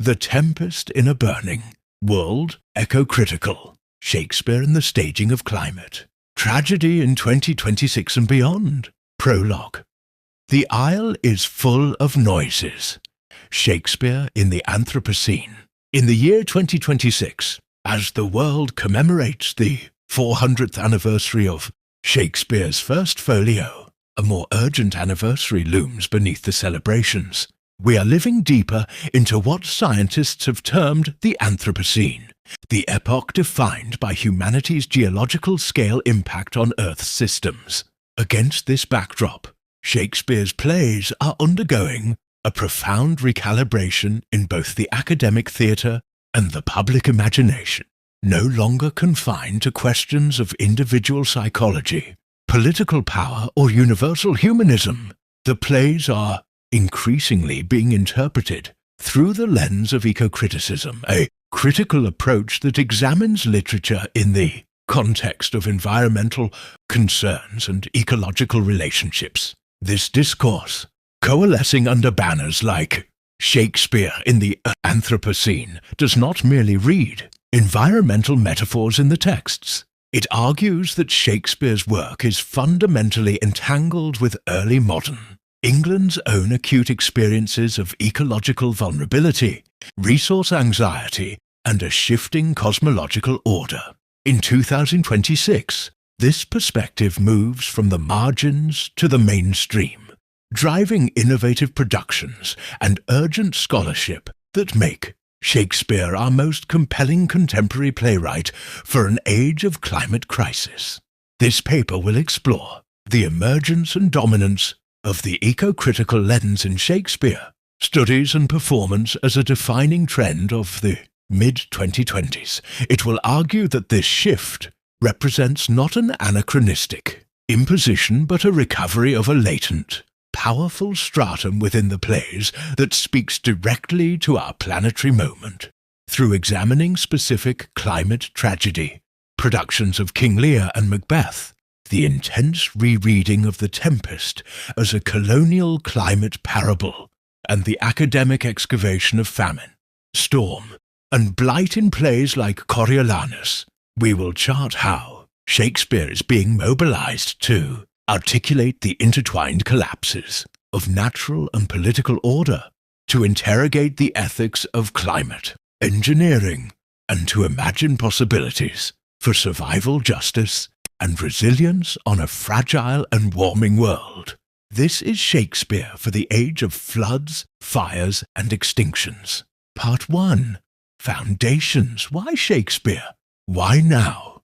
The Tempest in a Burning, World Ecocritical, Shakespeare and the Staging of Climate, Tragedy in 2026 and Beyond, Prologue. The Isle is full of noises. Shakespeare in the Anthropocene. In the year 2026, as the world commemorates the 400th anniversary of Shakespeare's first Folio, a more urgent anniversary looms beneath the celebrations. We are living deeper into what scientists have termed the Anthropocene, the epoch defined by humanity's geological scale impact on Earth's systems. Against this backdrop, Shakespeare's plays are undergoing a profound recalibration in both the academic theatre and the public imagination. No longer confined to questions of individual psychology, political power, or universal humanism, the plays are increasingly being interpreted through the lens of ecocriticism, a critical approach that examines literature in the context of environmental concerns and ecological relationships. This discourse, coalescing under banners like Shakespeare in the Anthropocene, does not merely read environmental metaphors in the texts. It argues that Shakespeare's work is fundamentally entangled with early modern England's own acute experiences of ecological vulnerability, resource anxiety, and a shifting cosmological order. In 2026, this perspective moves from the margins to the mainstream, driving innovative productions and urgent scholarship that make Shakespeare our most compelling contemporary playwright for an age of climate crisis. This paper will explore the emergence and dominance of the ecocritical lens in Shakespeare, studies and performance as a defining trend of the mid-2020s. It will argue that this shift represents not an anachronistic imposition but a recovery of a latent, powerful stratum within the plays that speaks directly to our planetary moment. Through examining specific climate tragedy, productions of King Lear and Macbeth, the intense rereading of The Tempest as a colonial climate parable, and the academic excavation of famine, storm, and blight in plays like Coriolanus, we will chart how Shakespeare is being mobilized to articulate the intertwined collapses of natural and political order, to interrogate the ethics of climate, engineering, and to imagine possibilities for survival justice and resilience on a fragile and warming world. This is Shakespeare for the age of floods, fires, and extinctions. Part 1. Foundations. Why Shakespeare? Why now?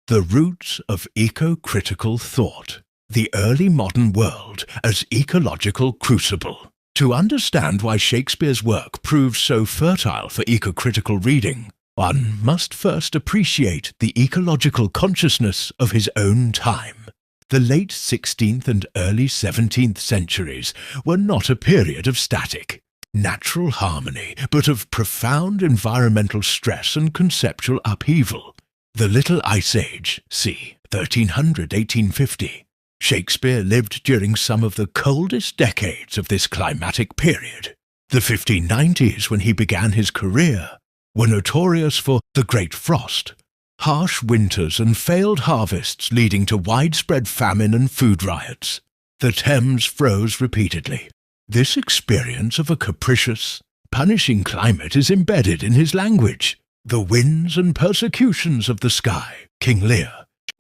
The roots of eco-critical thought. The early modern world as ecological crucible. To understand why Shakespeare's work proved so fertile for eco-critical reading, one must first appreciate the ecological consciousness of his own time. The late 16th and early 17th centuries were not a period of static, natural harmony, but of profound environmental stress and conceptual upheaval. The Little Ice Age, c. 1300–1850. Shakespeare lived during some of the coldest decades of this climatic period. The 1590s, when he began his career, were notorious for the Great Frost, harsh winters and failed harvests leading to widespread famine and food riots. The Thames froze repeatedly. This experience of a capricious, punishing climate is embedded in his language. The winds and persecutions of the sky, King Lear.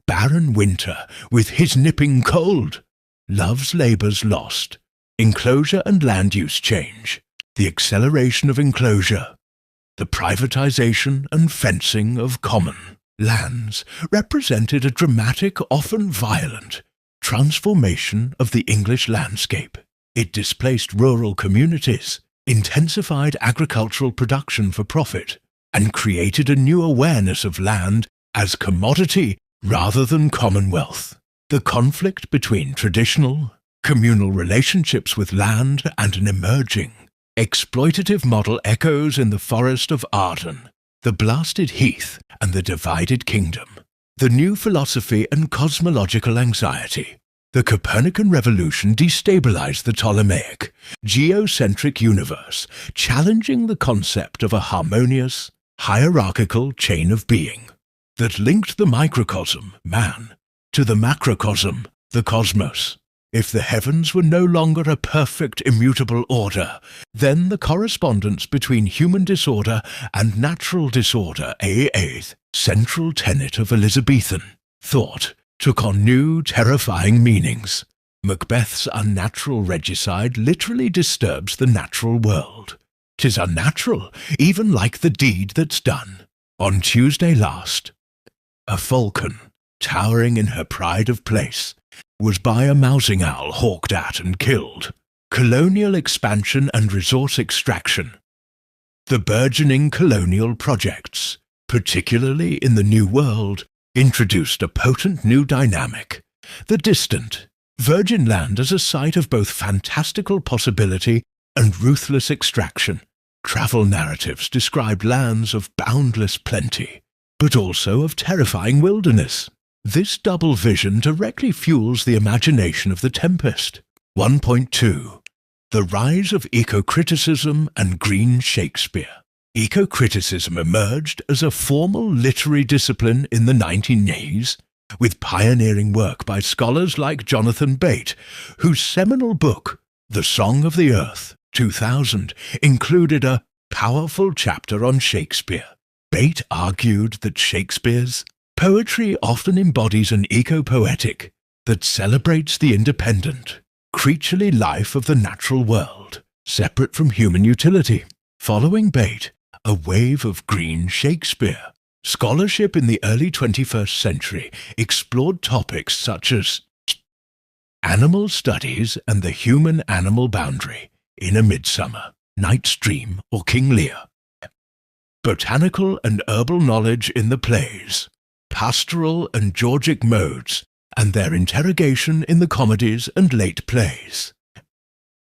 Barren winter with his nipping cold. Love's labours lost. Enclosure and land use change. The acceleration of enclosure. The privatization and fencing of common lands represented a dramatic, often violent, transformation of the English landscape. It displaced rural communities, intensified agricultural production for profit, and created a new awareness of land as commodity rather than commonwealth. The conflict between traditional, communal relationships with land and an emerging, exploitative model echoes in the forest of Arden, the blasted heath, and the divided kingdom. The new philosophy and cosmological anxiety. The Copernican revolution destabilized the Ptolemaic, geocentric universe, challenging the concept of a harmonious, hierarchical chain of being that linked the microcosm, man, to the macrocosm, the cosmos. If the heavens were no longer a perfect immutable order, then the correspondence between human disorder and natural disorder, a central tenet of Elizabethan thought, took on new, terrifying meanings. Macbeth's unnatural regicide literally disturbs the natural world. 'Tis unnatural, even like the deed that's done. On Tuesday last, a falcon, towering in her pride of place, was by a mousing owl hawked at and killed. Colonial expansion and resource extraction. The burgeoning colonial projects, particularly in the New World, introduced a potent new dynamic. The distant, virgin land as a site of both fantastical possibility and ruthless extraction. Travel narratives described lands of boundless plenty, but also of terrifying wilderness. This double vision directly fuels the imagination of the Tempest. 1.2. The rise of ecocriticism and green Shakespeare. Ecocriticism emerged as a formal literary discipline in the 1980s, with pioneering work by scholars like Jonathan Bate, whose seminal book, The Song of the Earth, 2000, included a powerful chapter on Shakespeare. Bate argued that Shakespeare's poetry often embodies an eco-poetic that celebrates the independent, creaturely life of the natural world, separate from human utility. Following Bate, a wave of green Shakespeare scholarship in the early 21st century explored topics such as animal studies and the human-animal boundary in A Midsummer, Night's Dream, or King Lear, botanical and herbal knowledge in the plays, pastoral and Georgic modes, and their interrogation in the comedies and late plays.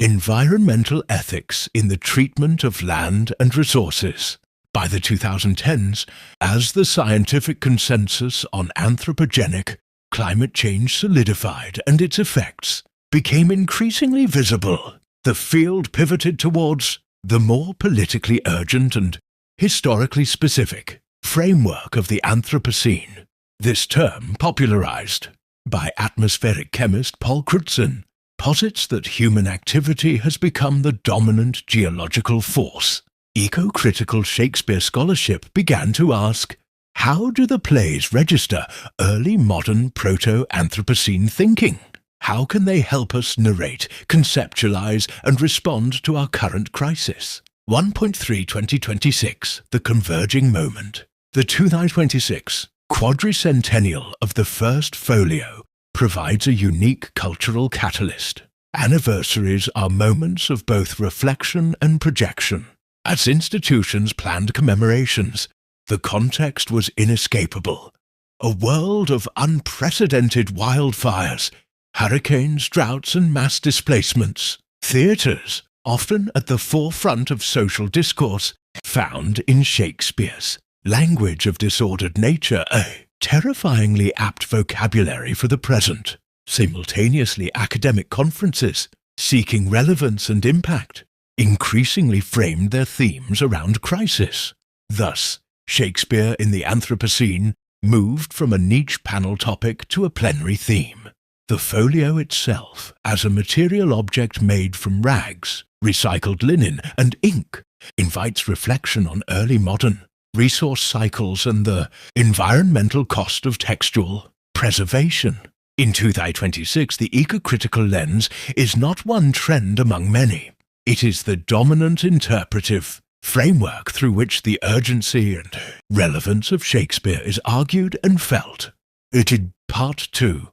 Environmental ethics in the treatment of land and resources. By the 2010s, as the scientific consensus on anthropogenic climate change solidified and its effects became increasingly visible, the field pivoted towards the more politically urgent and historically specific framework of the Anthropocene. This term, popularized by atmospheric chemist Paul Crutzen, posits that human activity has become the dominant geological force. Ecocritical Shakespeare scholarship began to ask, how do the plays register early modern proto-Anthropocene thinking? How can they help us narrate, conceptualize, and respond to our current crisis? 1.3 2026, The Converging Moment. The 2026 quadricentennial of the first Folio provides a unique cultural catalyst. Anniversaries are moments of both reflection and projection. As institutions planned commemorations, the context was inescapable. A world of unprecedented wildfires, hurricanes, droughts, and mass displacements. Theatres, often at the forefront of social discourse, found in Shakespeare's language of disordered nature a terrifyingly apt vocabulary for the present. Simultaneously, academic conferences, seeking relevance and impact, increasingly framed their themes around crisis. Thus, Shakespeare in the Anthropocene moved from a niche panel topic to a plenary theme. The folio itself, as a material object made from rags, recycled linen, and ink, invites reflection on early modern resource cycles and the environmental cost of textual preservation. In 2026, the ecocritical lens is not one trend among many. It is the dominant interpretive framework through which the urgency and relevance of Shakespeare is argued and felt. It is Part 2.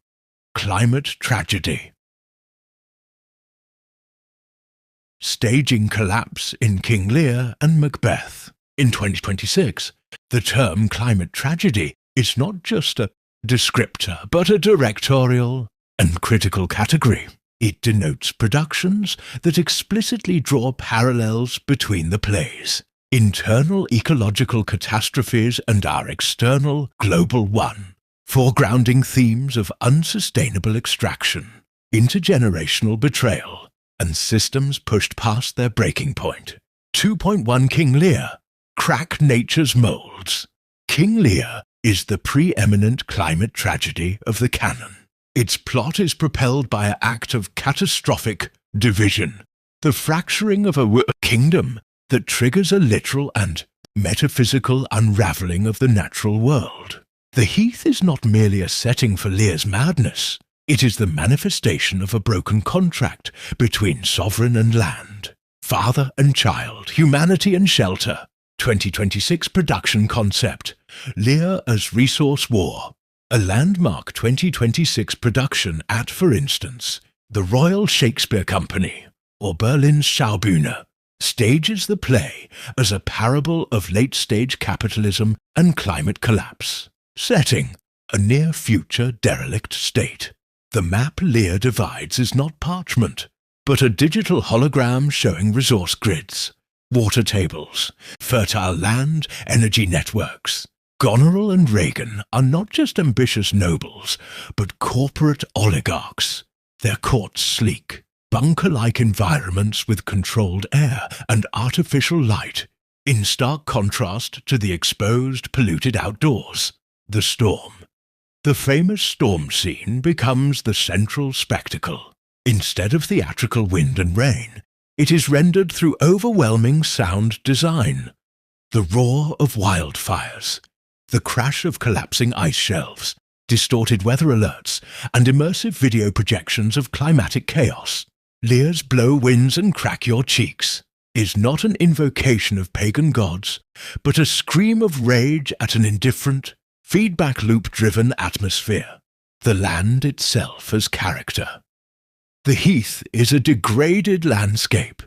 Climate Tragedy. Staging collapse in King Lear and Macbeth. In 2026, the term climate tragedy is not just a descriptor, but a directorial and critical category. It denotes productions that explicitly draw parallels between the plays, internal ecological catastrophes and our external global one, foregrounding themes of unsustainable extraction, intergenerational betrayal, and systems pushed past their breaking point. 2.1 King Lear, crack nature's molds. King Lear is the preeminent climate tragedy of the canon. Its plot is propelled by an act of catastrophic division, the fracturing of a kingdom that triggers a literal and metaphysical unravelling of the natural world. The heath is not merely a setting for Lear's madness. It is the manifestation of a broken contract between sovereign and land, father and child, humanity and shelter. 2026 production concept, Lear as Resource War. A landmark 2026 production at, for instance, the Royal Shakespeare Company, or Berlin's Schaubühne, stages the play as a parable of late-stage capitalism and climate collapse. Setting, a near-future derelict state. The map Lear divides is not parchment, but a digital hologram showing resource grids, water tables, fertile land, energy networks. Goneril and Reagan are not just ambitious nobles, but corporate oligarchs. Their courts sleek, bunker-like environments with controlled air and artificial light, in stark contrast to the exposed, polluted outdoors. The storm. The famous storm scene becomes the central spectacle. Instead of theatrical wind and rain, it is rendered through overwhelming sound design. The roar of wildfires, the crash of collapsing ice shelves, distorted weather alerts, and immersive video projections of climatic chaos. Lear's blow winds and crack your cheeks is not an invocation of pagan gods, but a scream of rage at an indifferent, feedback loop-driven atmosphere. The land itself as character. The heath is a degraded landscape.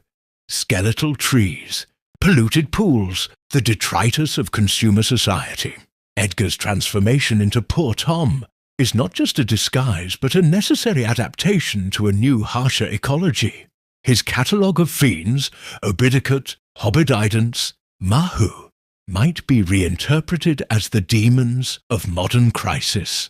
Skeletal trees, polluted pools, the detritus of consumer society. Edgar's transformation into Poor Tom is not just a disguise but a necessary adaptation to a new, harsher ecology. His catalogue of fiends, Obidicate, Hobbididance, Mahu, might be reinterpreted as the demons of modern crisis.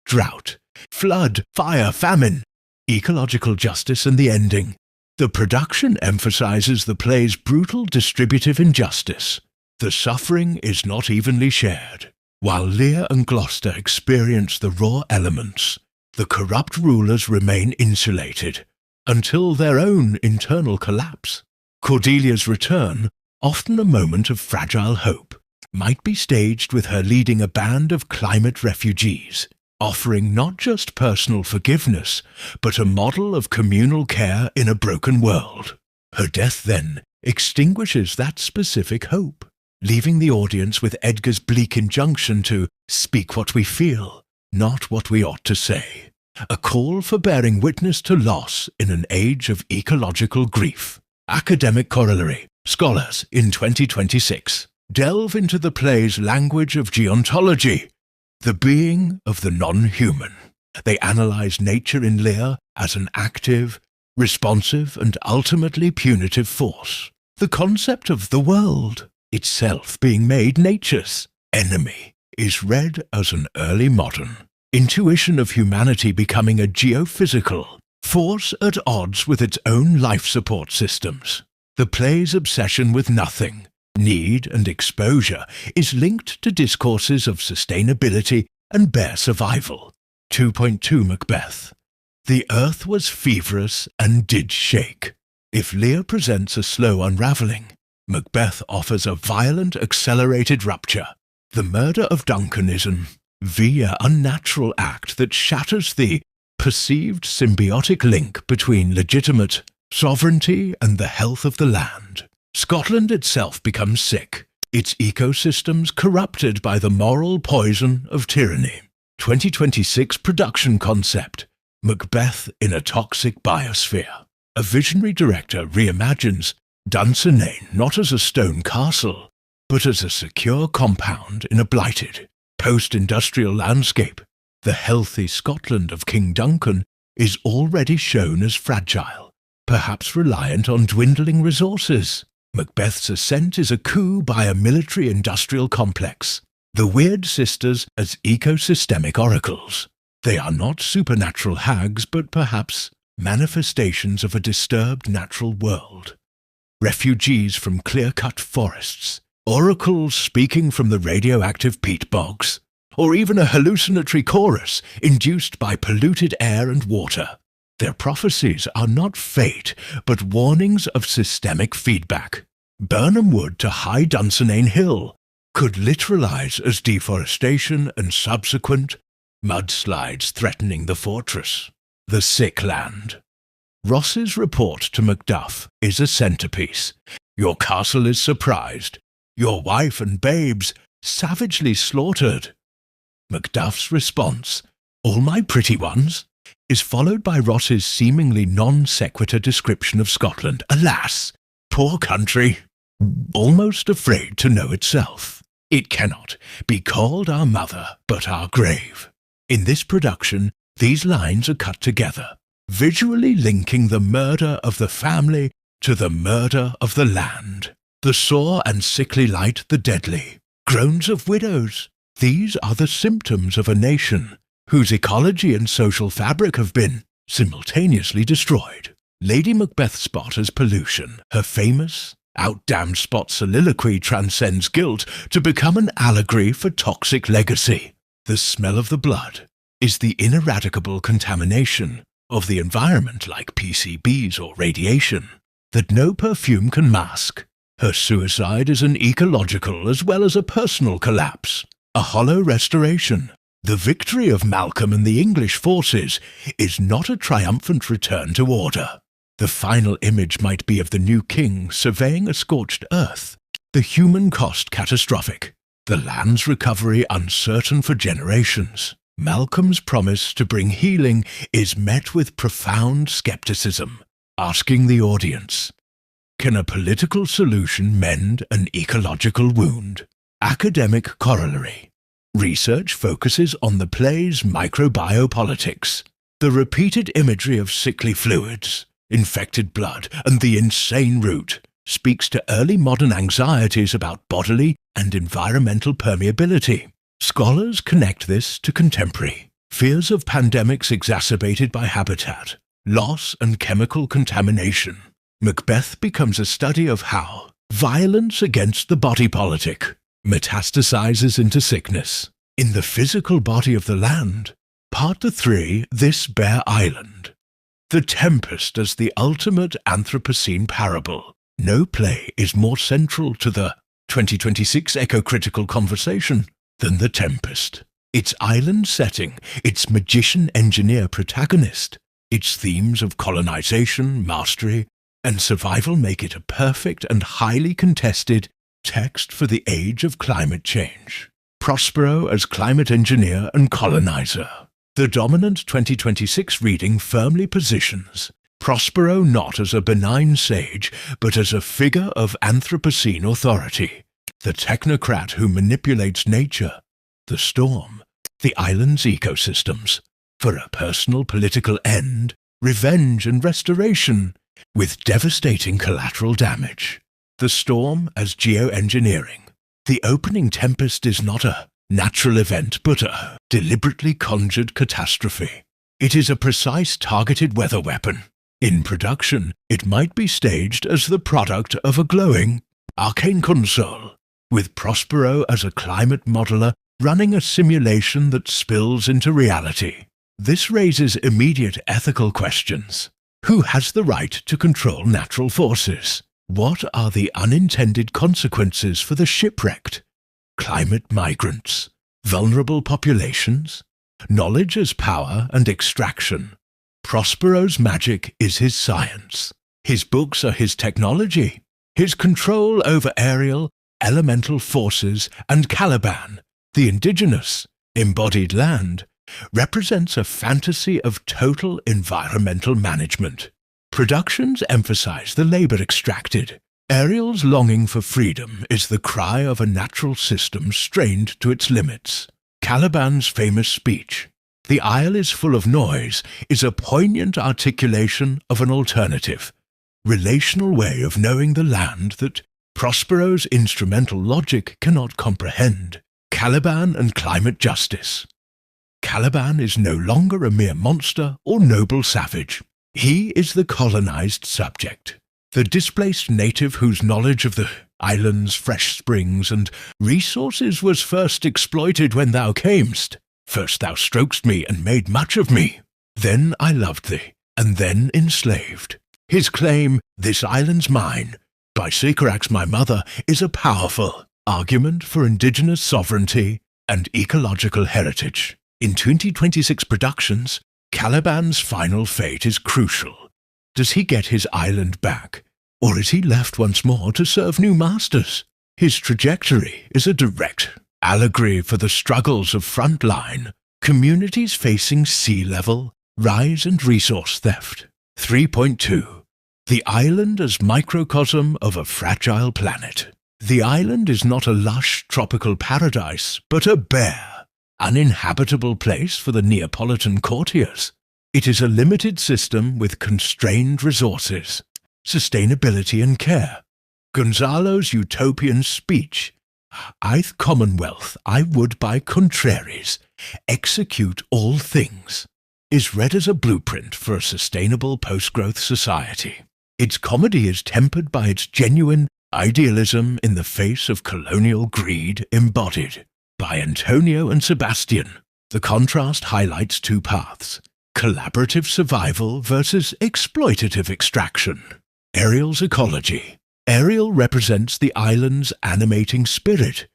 Drought, flood, fire, famine, ecological justice and the ending. The production emphasizes the play's brutal distributive injustice. The suffering is not evenly shared. While Lear and Gloucester experience the raw elements, the corrupt rulers remain insulated until their own internal collapse. Cordelia's return, often a moment of fragile hope, might be staged with her leading a band of climate refugees, offering not just personal forgiveness, but a model of communal care in a broken world. Her death, then, extinguishes that specific hope, leaving the audience with Edgar's bleak injunction to speak what we feel, not what we ought to say. A call for bearing witness to loss in an age of ecological grief. Academic corollary. Scholars in 2026 delve into the play's language of geontology, the being of the non-human. They analyze nature in Lear as an active, responsive, and ultimately punitive force. The concept of the world, itself being made nature's enemy, is read as an early modern intuition of humanity becoming a geophysical force at odds with its own life support systems. The play's obsession with nothing, need, and exposure is linked to discourses of sustainability and bare survival. 2.2 Macbeth. The earth was feverish and did shake. If Lear presents a slow unravelling, Macbeth offers a violent, accelerated rupture. The murder of Duncan is an unnatural act that shatters the perceived symbiotic link between legitimate sovereignty and the health of the land. Scotland itself becomes sick, its ecosystems corrupted by the moral poison of tyranny. 2026 production concept, Macbeth in a toxic biosphere. A visionary director reimagines Dunsinane not as a stone castle, but as a secure compound in a blighted, post-industrial landscape. The healthy Scotland of King Duncan is already shown as fragile, perhaps reliant on dwindling resources. Macbeth's ascent is a coup by a military-industrial complex. The Weird Sisters as ecosystemic oracles. They are not supernatural hags, but perhaps manifestations of a disturbed natural world. Refugees from clear-cut forests, oracles speaking from the radioactive peat bogs, or even a hallucinatory chorus induced by polluted air and water. Their prophecies are not fate, but warnings of systemic feedback. Burnham Wood to High Dunsinane Hill could literalize as deforestation and subsequent mudslides threatening the fortress, the sick land. Ross's report to Macduff is a centerpiece. Your castle is surprised. Your wife and babes savagely slaughtered. Macduff's response, all my pretty ones, is followed by Ross's seemingly non-sequitur description of Scotland. Alas, poor country, almost afraid to know itself. It cannot be called our mother, but our grave. In this production, these lines are cut together, visually linking the murder of the family to the murder of the land. The sore and sickly light, the deadly. Groans of widows. These are the symptoms of a nation whose ecology and social fabric have been simultaneously destroyed. Lady Macbeth Spot as pollution. Her famous, out-damned Spot soliloquy transcends guilt to become an allegory for toxic legacy. The smell of the blood is the ineradicable contamination of the environment like PCBs or radiation that no perfume can mask. Her suicide is an ecological as well as a personal collapse, a hollow restoration. The victory of Malcolm and the English forces is not a triumphant return to order. The final image might be of the new king surveying a scorched earth, the human cost catastrophic, the land's recovery uncertain for generations. Malcolm's promise to bring healing is met with profound skepticism, asking the audience, can a political solution mend an ecological wound? Academic corollary. Research focuses on the play's microbiopolitics, the repeated imagery of sickly fluids, infected blood, and the insane root speaks to early modern anxieties about bodily and environmental permeability. Scholars connect this to contemporary fears of pandemics exacerbated by habitat, loss and chemical contamination. Macbeth becomes a study of how violence against the body politic metastasizes into sickness. In the physical body of the land, Part 3, This Bare Island. The Tempest as the ultimate Anthropocene parable. No play is more central to the 2026 ecocritical conversation than The Tempest. Its island setting, its magician-engineer protagonist, its themes of colonization, mastery, and survival make it a perfect and highly contested text for the age of climate change. Prospero as climate engineer and colonizer. The dominant 2026 reading firmly positions Prospero not as a benign sage, but as a figure of Anthropocene authority, the technocrat who manipulates nature, the storm, the island's ecosystems, for a personal political end, revenge and restoration, with devastating collateral damage. The storm as geoengineering. The opening Tempest is not a natural event, but a deliberately conjured catastrophe. It is a precise targeted weather weapon. In production, it might be staged as the product of a glowing, arcane console, with Prospero as a climate modeler running a simulation that spills into reality. This raises immediate ethical questions. Who has the right to control natural forces? What are the unintended consequences for the shipwrecked? Climate migrants, vulnerable populations, knowledge as power and extraction. Prospero's magic is his science. His books are his technology. His control over aerial, elemental forces and Caliban, the indigenous, embodied land, represents a fantasy of total environmental management. Productions emphasize the labor extracted. Ariel's longing for freedom is the cry of a natural system strained to its limits. Caliban's famous speech, "The Isle is full of noise," is a poignant articulation of an alternative, relational way of knowing the land that Prospero's instrumental logic cannot comprehend. Caliban and climate justice. Caliban is no longer a mere monster or noble savage. He is the colonized subject, the displaced native whose knowledge of the island's fresh springs and resources was first exploited when thou camest. First thou strokest me and made much of me. Then I loved thee, and then enslaved. His claim, "This island's mine," by Sycorax my mother, is a powerful argument for indigenous sovereignty and ecological heritage. In 2026 productions, Caliban's final fate is crucial. Does he get his island back, or is he left once more to serve new masters? His trajectory is a direct allegory for the struggles of frontline communities facing sea level rise and resource theft. 3.2. The island as microcosm of a fragile planet. The island is not a lush tropical paradise, but a bare, uninhabitable place for the Neapolitan courtiers. It is a limited system with constrained resources, sustainability and care. Gonzalo's utopian speech, "I'th commonwealth I would by contraries execute all things," is read as a blueprint for a sustainable post-growth society. Its comedy is tempered by its genuine idealism in the face of colonial greed embodied by Antonio and Sebastian. The contrast highlights two paths: collaborative survival versus exploitative extraction. Ariel's ecology. Ariel represents the island's animating spirit,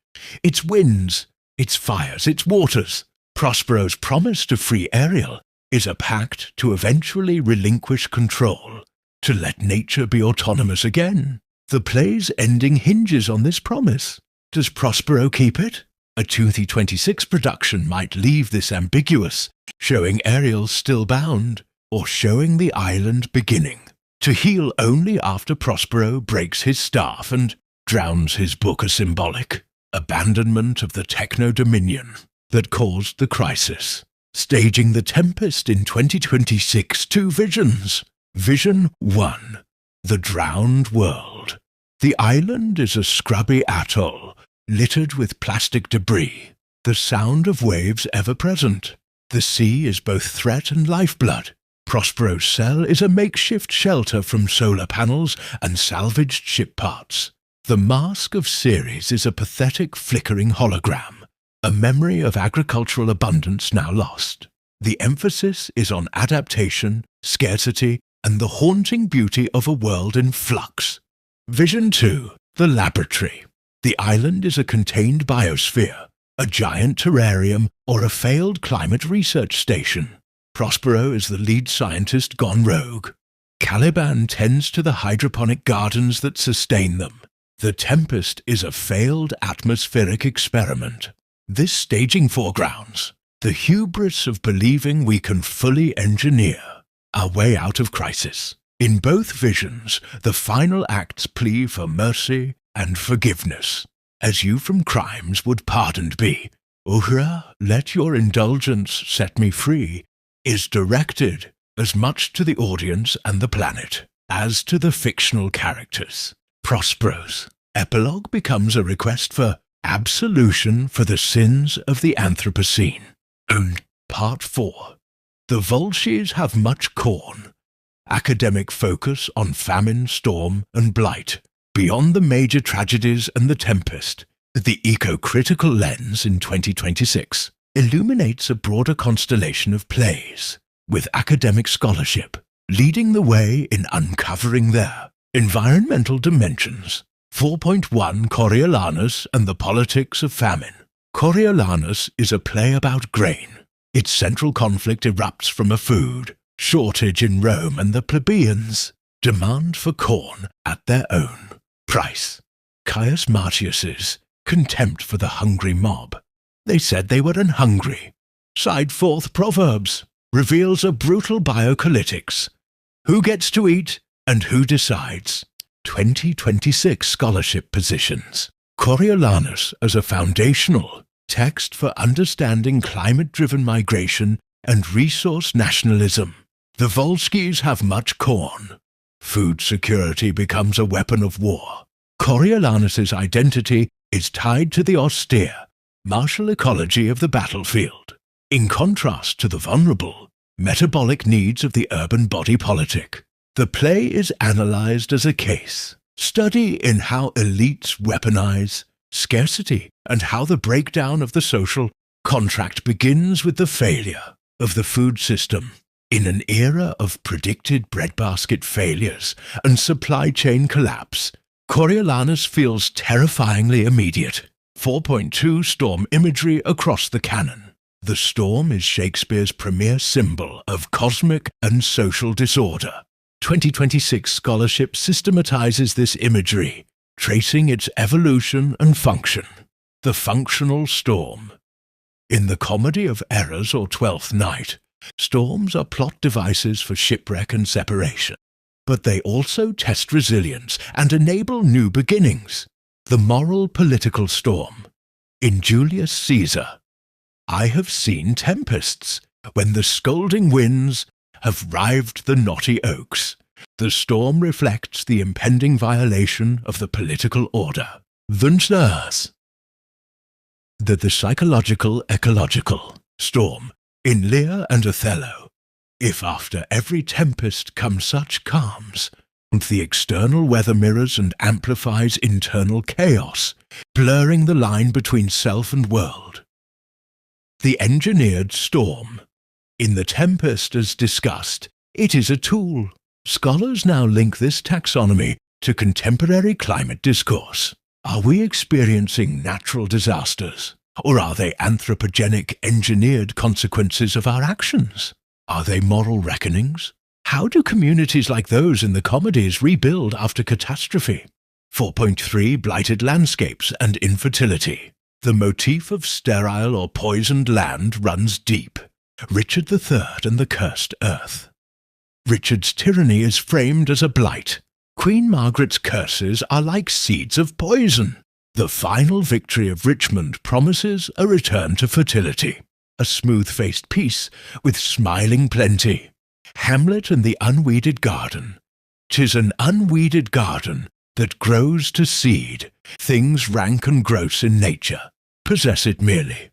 its winds, its fires, its waters. Prospero's promise to free Ariel is a pact to eventually relinquish control, to let nature be autonomous again. The play's ending hinges on this promise. Does Prospero keep it? A 2026 production might leave this ambiguous, showing Ariel still bound, or showing the island beginning, to heal only after Prospero breaks his staff and drowns his book. A symbolic abandonment of the techno-dominion that caused the crisis. Staging the Tempest in 2026, two visions. Vision 1. The drowned world. The island is a scrubby atoll, littered with plastic debris, the sound of waves ever present. The sea is both threat and lifeblood. Prospero's cell is a makeshift shelter from solar panels and salvaged ship parts. The mask of Ceres is a pathetic flickering hologram, a memory of agricultural abundance now lost. The emphasis is on adaptation, scarcity, and the haunting beauty of a world in flux. Vision 2. The laboratory. The island is a contained biosphere, a giant terrarium, or a failed climate research station. Prospero is the lead scientist gone rogue. Caliban tends to the hydroponic gardens that sustain them. The Tempest is a failed atmospheric experiment. This staging foregrounds the hubris of believing we can fully engineer our way out of crisis. In both visions, the final act's plea for mercy and forgiveness, as you from crimes would pardoned be, Uhura, let your indulgence set me free, is directed as much to the audience and the planet as to the fictional characters. Prospero's epilogue becomes a request for absolution for the sins of the Anthropocene. Part 4. The Volsces have much corn. Academic focus on famine, storm, and blight. Beyond the major tragedies and the Tempest, the ecocritical lens in 2026 illuminates a broader constellation of plays, with academic scholarship leading the way in uncovering their environmental dimensions. 4.1 Coriolanus and the Politics of Famine. Coriolanus is a play about grain. Its central conflict erupts from a food shortage in Rome and the plebeians' demand for corn at their own price. Caius Marcius's contempt for the hungry mob. They said they were hungry. Side forth Proverbs reveals a brutal biopolitics. Who gets to eat and who decides? 2026 scholarship positions. Coriolanus as a foundational text for understanding climate-driven migration and resource nationalism. The Volsces have much corn. Food security becomes a weapon of war. Coriolanus's identity is tied to the austere, martial ecology of the battlefield. In contrast to the vulnerable, metabolic needs of the urban body politic, the play is analysed as a case study in how elites weaponize scarcity and how the breakdown of the social contract begins with the failure of the food system. In an era of predicted breadbasket failures and supply chain collapse, Coriolanus feels terrifyingly immediate. 4.2 storm imagery across the canon. The storm is Shakespeare's premier symbol of cosmic and social disorder. 2026 scholarship systematizes this imagery, tracing its evolution and function. The functional storm. In the Comedy of Errors or Twelfth Night, storms are plot devices for shipwreck and separation, but they also test resilience and enable new beginnings. The moral political storm. In Julius Caesar, I have seen tempests when the scolding winds have rived the knotty oaks. The storm reflects the impending violation of the political order. The psychological ecological storm. In Lear and Othello, if after every tempest come such calms, the external weather mirrors and amplifies internal chaos, blurring the line between self and world. The engineered storm. In the Tempest as discussed, it is a tool. Scholars now link this taxonomy to contemporary climate discourse. Are we experiencing natural disasters? Or are they anthropogenic, engineered consequences of our actions? Are they moral reckonings? How do communities like those in the comedies rebuild after catastrophe? 4.3 Blighted landscapes and infertility. The motif of sterile or poisoned land runs deep. Richard III and the cursed earth. Richard's tyranny is framed as a blight. Queen Margaret's curses are like seeds of poison. The final victory of Richmond promises a return to fertility, a smooth-faced peace with smiling plenty. Hamlet and the unweeded garden. 'Tis an unweeded garden that grows to seed. Things rank and gross in nature possess it merely.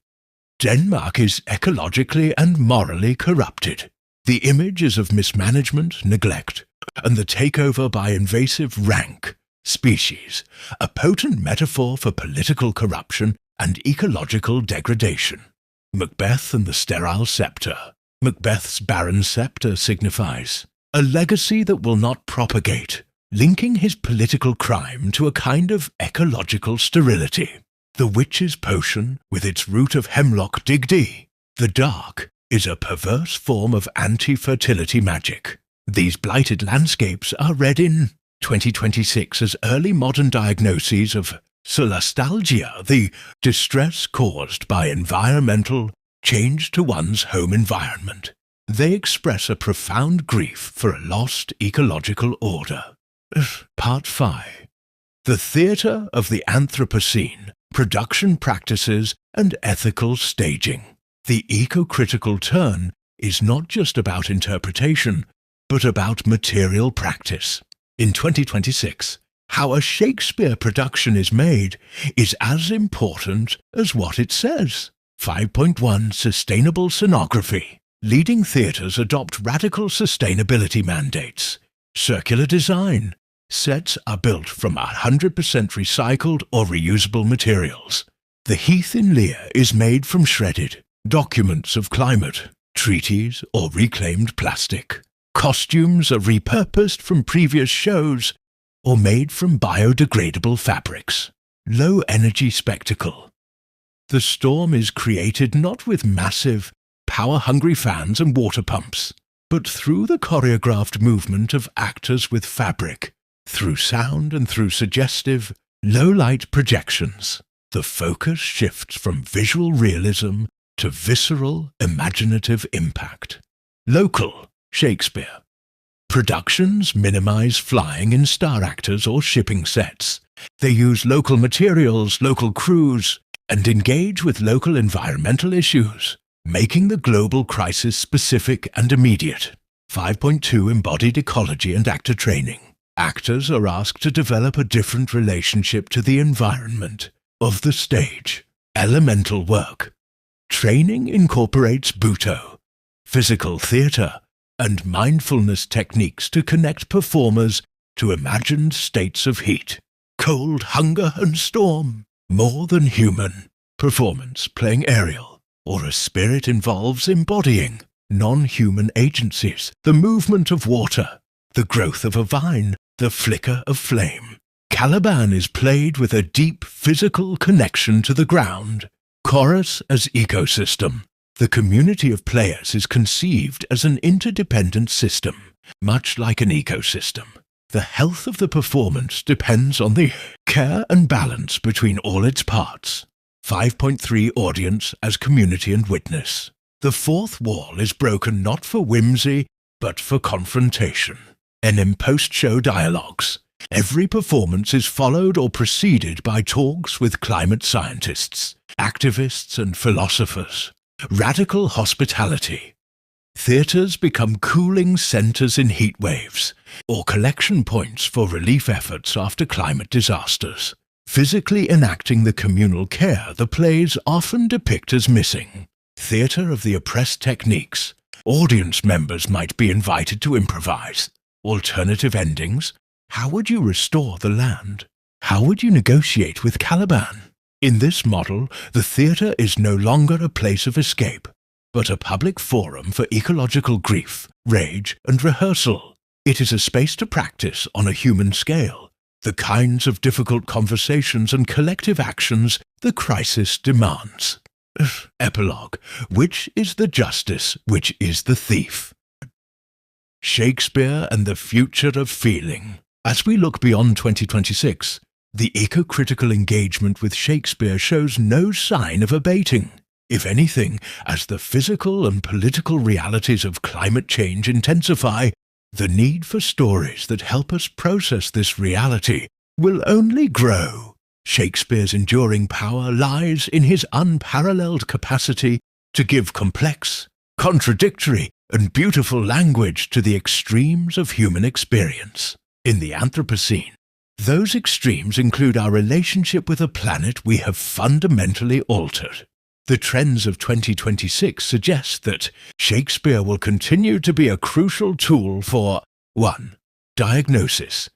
Denmark is ecologically and morally corrupted. The image is of mismanagement, neglect, and the takeover by invasive rank species, a potent metaphor for political corruption and ecological degradation. Macbeth and the sterile sceptre. Macbeth's barren sceptre signifies a legacy that will not propagate, linking his political crime to a kind of ecological sterility. The witch's potion, with its root of hemlock digdi, the dark, is a perverse form of anti-fertility magic. These blighted landscapes are read in 2026 as early modern diagnoses of solastalgia, the distress caused by environmental change to one's home environment. They express a profound grief for a lost ecological order. Part 5. The Theatre of the Anthropocene, Production Practices and Ethical Staging. The ecocritical turn is not just about interpretation, but about material practice. In 2026, how a Shakespeare production is made is as important as what it says. 5.1 Sustainable Scenography. Leading theatres adopt radical sustainability mandates. Circular design. Sets are built from 100% recycled or reusable materials. The heath in Lear is made from shredded documents of climate, treaties or reclaimed plastic. Costumes are repurposed from previous shows or made from biodegradable fabrics. Low-energy spectacle. The storm is created not with massive, power-hungry fans and water pumps, but through the choreographed movement of actors with fabric, through sound and through suggestive, low-light projections. The focus shifts from visual realism to visceral, imaginative impact. Local Shakespeare. Productions minimize flying in star actors or shipping sets. They use local materials, local crews, and engage with local environmental issues, making the global crisis specific and immediate. 5.2 Embodied ecology and actor training. Actors are asked to develop a different relationship to the environment of the stage. Elemental work. Training incorporates Buto, physical theatre, and mindfulness techniques to connect performers to imagined states of heat, cold, hunger, and storm. More than human. Performance playing Ariel, or a spirit involves embodying non-human agencies, the movement of water, the growth of a vine, the flicker of flame. Caliban is played with a deep physical connection to the ground. Chorus as ecosystem. The community of players is conceived as an interdependent system, much like an ecosystem. The health of the performance depends on the care and balance between all its parts. 5.3 Audience as community and witness. The fourth wall is broken not for whimsy, but for confrontation. In post-show dialogues, every performance is followed or preceded by talks with climate scientists, activists and philosophers. Radical hospitality. Theatres become cooling centres in heat waves, or collection points for relief efforts after climate disasters. Physically enacting the communal care the plays often depict as missing. Theatre of the oppressed techniques. Audience members might be invited to improvise. Alternative endings. How would you restore the land? How would you negotiate with Caliban? In this model, the theatre is no longer a place of escape, but a public forum for ecological grief, rage, and rehearsal. It is a space to practice on a human scale the kinds of difficult conversations and collective actions the crisis demands. Epilogue. Which is the justice? Which is the thief? Shakespeare and the future of feeling. As we look beyond 2026, the ecocritical engagement with Shakespeare shows no sign of abating. If anything, as the physical and political realities of climate change intensify, the need for stories that help us process this reality will only grow. Shakespeare's enduring power lies in his unparalleled capacity to give complex, contradictory, and beautiful language to the extremes of human experience. In the Anthropocene, those extremes include our relationship with a planet we have fundamentally altered. The trends of 2026 suggest that Shakespeare will continue to be a crucial tool for 1. Diagnosis,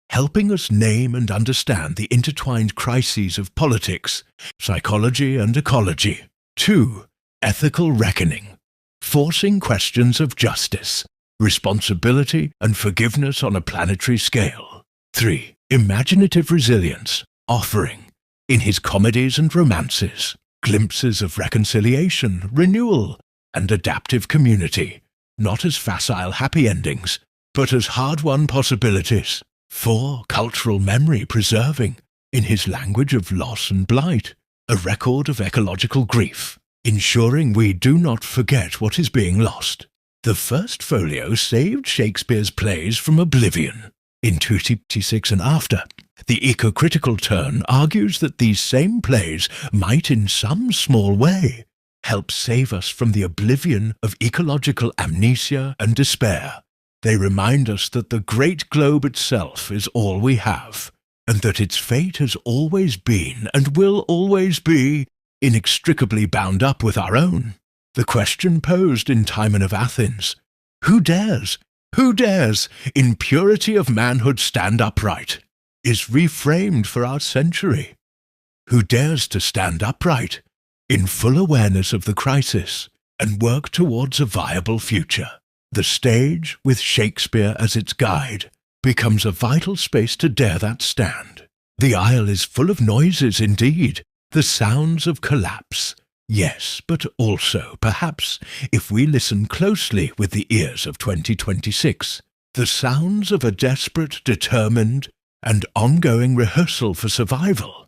helping us name and understand the intertwined crises of politics, psychology, and ecology. 2. Ethical reckoning, forcing questions of justice, responsibility, and forgiveness on a planetary scale. 3. Imaginative resilience, offering, in his comedies and romances, glimpses of reconciliation, renewal, and adaptive community, not as facile happy endings, but as hard-won possibilities. 4. Cultural memory preserving, in his language of loss and blight, a record of ecological grief, ensuring we do not forget what is being lost. The first Folio saved Shakespeare's plays from oblivion. In 2026 and after, the ecocritical turn argues that these same plays might in some small way help save us from the oblivion of ecological amnesia and despair. They remind us that the great globe itself is all we have, and that its fate has always been and will always be inextricably bound up with our own. The question posed in Timon of Athens, who dares, in purity of manhood stand upright, is reframed for our century. Who dares to stand upright, in full awareness of the crisis, and work towards a viable future? The stage, with Shakespeare as its guide, becomes a vital space to dare that stand. The aisle is full of noises indeed, the sounds of collapse. Yes, but also, perhaps, if we listen closely with the ears of 2026, the sounds of a desperate, determined, and ongoing rehearsal for survival.